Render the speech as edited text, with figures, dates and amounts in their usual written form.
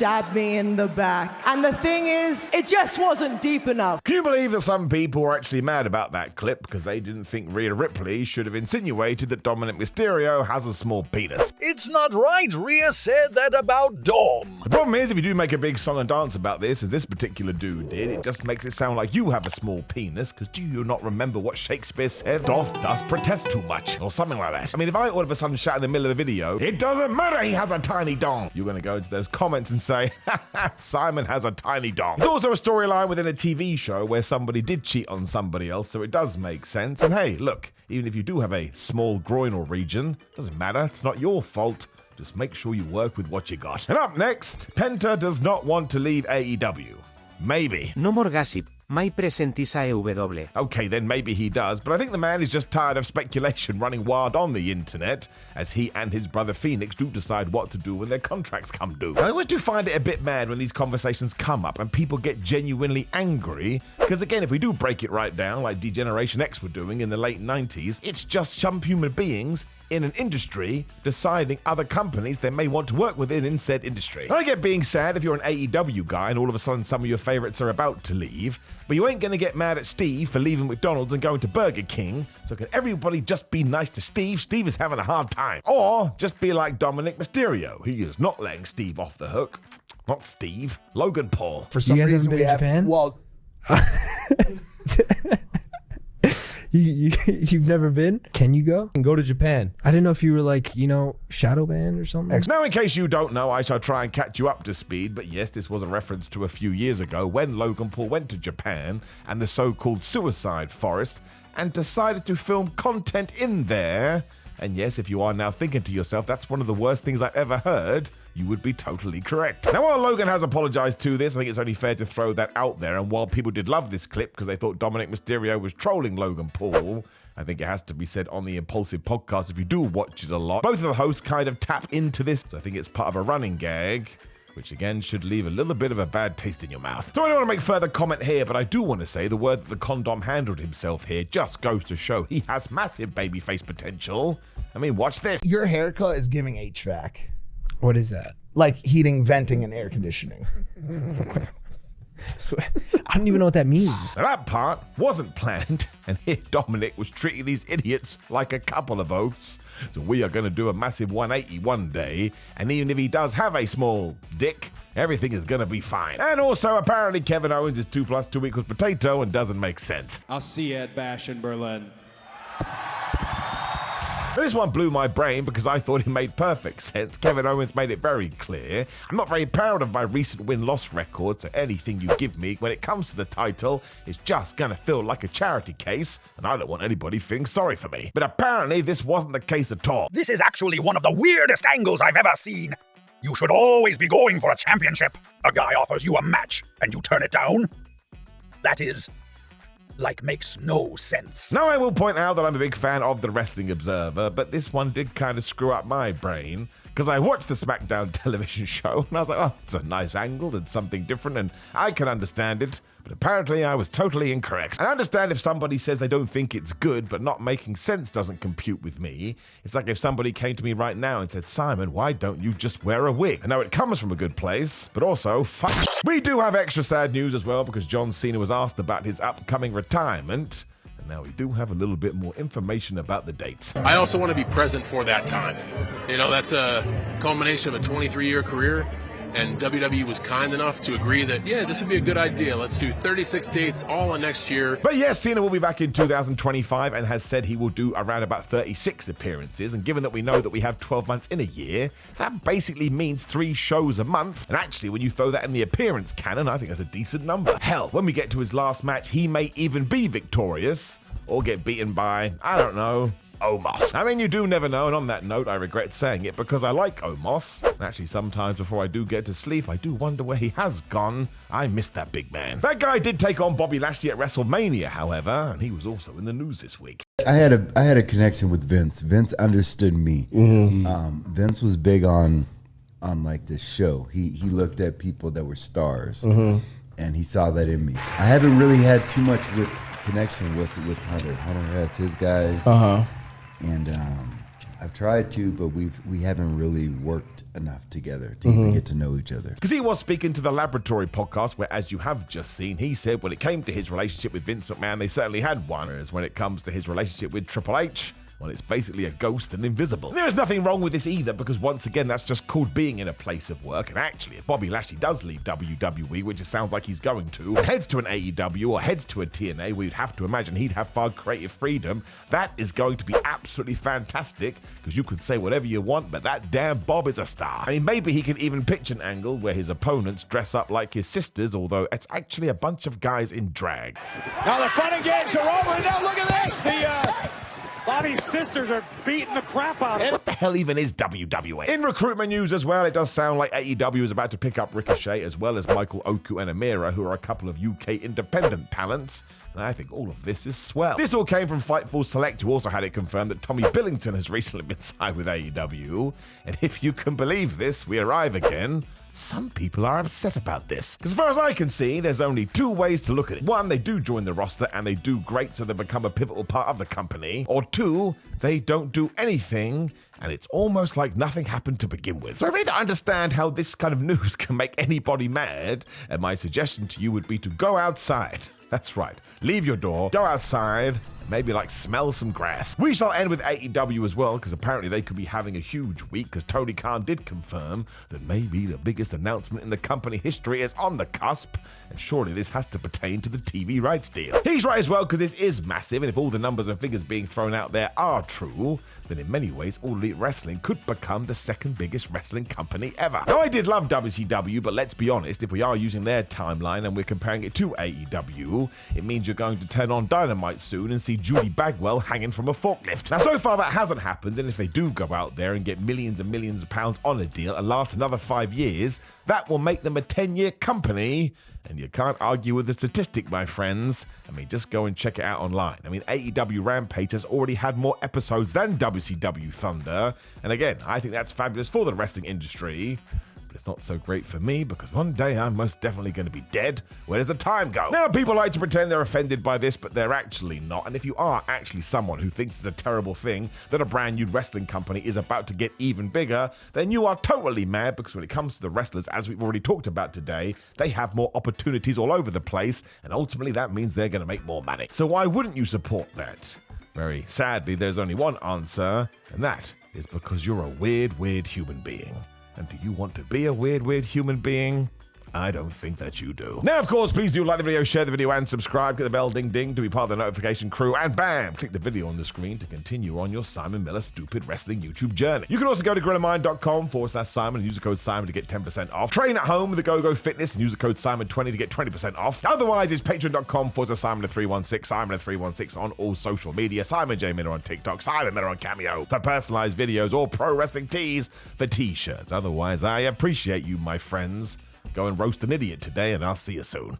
stabbed me in the back. And the thing is, it just wasn't deep enough. Can you believe that some people were actually mad about that clip because they didn't think Rhea Ripley should have insinuated that Dominik Mysterio has a small penis? It's not right. Rhea said that about Dom. The problem is, if you do make a big song and dance about this, as this particular dude did, it just makes it sound like you have a small penis, because do you not remember what Shakespeare said? Doth does protest too much, or something like that. I mean, if I all of a sudden shout in the middle of the video, it doesn't matter, he has a tiny dong, you're going to go into those comments and say, Simon has a tiny dong. There's also a storyline within a TV show where somebody did cheat on somebody else, so it does make sense. And hey, look, even if you do have a small groinal region, doesn't matter, it's not your fault. Just make sure you work with what you got. And up next, Penta does not want to leave AEW. Maybe. No more gossip. Mai presentis AEW. Okay, then maybe he does, but I think the man is just tired of speculation running wild on the internet, as he and his brother Phoenix do decide what to do when their contracts come due. I always do find it a bit mad when these conversations come up and people get genuinely angry, because again, if we do break it right down, like D-Generation X were doing in the late 90s, it's just some human beings in an industry deciding other companies they may want to work within in said industry. I get being sad if you're an AEW guy and all of a sudden some of your favorites are about to leave, but you ain't gonna get mad at Steve for leaving McDonald's and going to Burger King, so can everybody just be nice to Steve? Steve is having a hard time. Or just be like Dominik Mysterio. He is not letting Steve off the hook. Not Steve, Logan Paul. For some reason we have, Japan? Well, You've never been? Can you go? Go to Japan. I didn't know if you were like, shadow banned or something. Now, in case you don't know, I shall try and catch you up to speed, but yes, this was a reference to a few years ago when Logan Paul went to Japan and the so-called suicide forest and decided to film content in there. And yes, if you are now thinking to yourself, that's one of the worst things I've ever heard, you would be totally correct. Now, while Logan has apologized to this, I think it's only fair to throw that out there. And while people did love this clip because they thought Dominik Mysterio was trolling Logan Paul, I think it has to be said on the Impulsive podcast, if you do watch it a lot, both of the hosts kind of tap into this. So I think it's part of a running gag, which again should leave a little bit of a bad taste in your mouth. So I don't want to make further comment here, but I do want to say the word that the condom handled himself here just goes to show he has massive babyface potential. I mean, watch this. Your haircut is giving HVAC. What is that? Like heating, venting, and air conditioning. I don't even know what that means. Now that part wasn't planned, and here Dominik was treating these idiots like a couple of oaths. So we are going to do a massive 180 one day, and even if he does have a small dick, everything is going to be fine. And also, apparently Kevin Owens is 2 + 2 = potato and doesn't make sense. I'll see you at Bash in Berlin. This one blew my brain because I thought it made perfect sense. Kevin Owens made it very clear. I'm not very proud of my recent win-loss record, so anything you give me when it comes to the title is just gonna feel like a charity case, and I don't want anybody feeling sorry for me. But apparently this wasn't the case at all. This is actually one of the weirdest angles I've ever seen. You should always be going for a championship. A guy offers you a match and you turn it down. That is, makes no sense. Now I will point out that I'm a big fan of the Wrestling Observer, but this one did kind of screw up my brain, because I watched the SmackDown television show and I was like, oh, it's a nice angle and something different and I can understand it, but apparently I was totally incorrect. I understand if somebody says they don't think it's good, but not making sense doesn't compute with me. It's like if somebody came to me right now and said, Simon, why don't you just wear a wig? I know it comes from a good place, but also, fuck. We do have extra sad news as well, because John Cena was asked about his upcoming retirement. And now we do have a little bit more information about the dates. I also want to be present for that time. That's a culmination of a 23-year career, and WWE was kind enough to agree that, yeah, this would be a good idea. Let's do 36 dates all in next year. But yes, Cena will be back in 2025 and has said he will do around about 36 appearances. And given that we know that we have 12 months in a year, that basically means 3 shows a month. And actually, when you throw that in the appearance canon, I think that's a decent number. Hell, when we get to his last match, he may even be victorious or get beaten by, I don't know, Omos. I mean, you do never know, and on that note, I regret saying it because I like Omos. Actually, sometimes before I do get to sleep, I do wonder where he has gone. I miss that big man. That guy did take on Bobby Lashley at WrestleMania, however, and he was also in the news this week. I had a connection with Vince. Vince understood me. Mm-hmm. Vince was big on like this show. He looked at people that were stars, and he saw that in me. I haven't really had too much connection with Hunter. Hunter has his guys. And I've tried to, but we haven't really worked enough together to even get to know each other. Because he was speaking to the Laboratory podcast, where, as you have just seen, he said when it came to his relationship with Vince McMahon, they certainly had one. Whereas when it comes to his relationship with Triple H, well, it's basically a ghost and invisible. There is nothing wrong with this either, because once again, that's just called being in a place of work. And actually, if Bobby Lashley does leave WWE, which it sounds like he's going to, and heads to an AEW or heads to a TNA, where you'd have to imagine he'd have far creative freedom, that is going to be absolutely fantastic, because you could say whatever you want, but that damn Bob is a star. I mean, maybe he can even pitch an angle where his opponents dress up like his sisters, although it's actually a bunch of guys in drag. Now the fun and games are over, and now look at this! Bobby's sisters are beating the crap out of him. What the hell even is WWE? In recruitment news as well, it does sound like AEW is about to pick up Ricochet, as well as Michael Oku and Amira, who are a couple of UK independent talents. And I think all of this is swell. This all came from Fightful Select, who also had it confirmed that Tommy Billington has recently been signed with AEW. And if you can believe this, we arrive again. Some people are upset about this. Because as far as I can see, there's only two ways to look at it. One, they do join the roster and they do great, so they become a pivotal part of the company. Or two, they don't do anything and it's almost like nothing happened to begin with. So I really don't understand how this kind of news can make anybody mad, and my suggestion to you would be to go outside. That's right. Leave your door, go outside, and maybe smell some grass. We shall end with AEW as well, because apparently they could be having a huge week, because Tony Khan did confirm that maybe the biggest announcement in the company history is on the cusp, and surely this has to pertain to the TV rights deal. He's right as well, because this is massive, and if all the numbers and figures being thrown out there are true, then in many ways All Elite Wrestling could become the second biggest wrestling company ever. Now, I did love WCW, but let's be honest, if we are using their timeline and we're comparing it to AEW, it means you're going to turn on Dynamite soon and see Judy Bagwell hanging from a forklift. Now, so far that hasn't happened, and if they do go out there and get millions and millions of pounds on a deal and last another 5 years, that will make them a 10-year company. And you can't argue with the statistic, my friends. I mean, just go and check it out online. I mean, AEW Rampage has already had more episodes than WCW Thunder. And again, I think that's fabulous for the wrestling industry. But it's not so great for me, because one day I'm most definitely going to be dead. Where does the time go? Now, people like to pretend they're offended by this, but they're actually not. And if you are actually someone who thinks it's a terrible thing that a brand new wrestling company is about to get even bigger, then you are totally mad, because when it comes to the wrestlers, as we've already talked about today, they have more opportunities all over the place, and ultimately that means they're going to make more money. So why wouldn't you support that? Very sadly, there's only one answer, and that is because you're a weird, weird human being. And do you want to be a weird, weird human being? I don't think that you do. Now, of course, please do like the video, share the video, and subscribe. Get the bell ding ding to be part of the notification crew. And bam, click the video on the screen to continue on your Simon Miller Stupid Wrestling YouTube journey. You can also go to GorillaMind.com/Simon and use the code Simon to get 10% off. Train at home with the GoGo Fitness and use the code Simon20 to get 20% off. Otherwise, it's Patreon.com/Simon316, Simon316 on all social media, Simon J. Miller on TikTok, Simon Miller on Cameo for personalized videos or pro wrestling tees for t-shirts. Otherwise, I appreciate you, my friends. Go and roast an idiot today, and I'll see you soon.